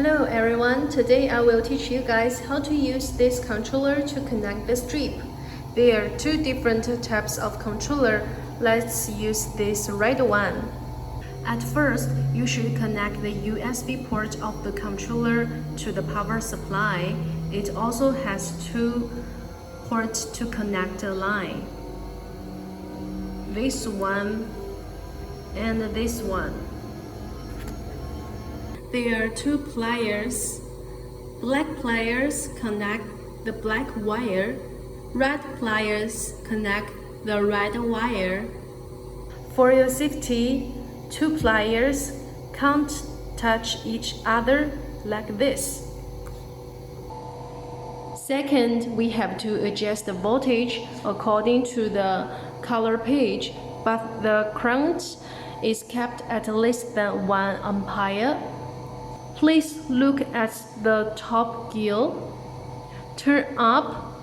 Hello everyone, today I will teach you guys how to use this controller to connect the strip. There are two different types of controller. Let's use this red one. At first, you should connect the USB port of the controller to the power supply. It also has two ports to connect the line. This one and this one. There are two pliers. Black pliers connect the black wire. Red pliers connect the red wire. For your safety, two pliers can't touch each other like this. Second, we have to adjust the voltage according to the color page, but the current is kept at less than 1 ampere. Please look at the top gear. Turn up,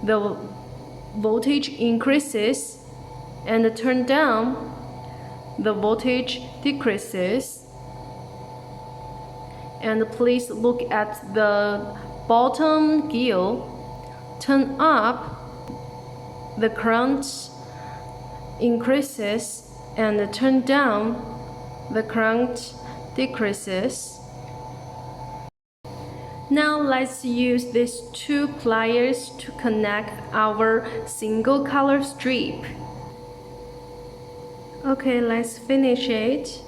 the voltage increases, and turn down, the voltage decreases. And please look at the bottom gear. Turn up, the current increases, and turn down, the current decreases. Now let's use these two pliers to connect our single color strip. Okay, let's finish it.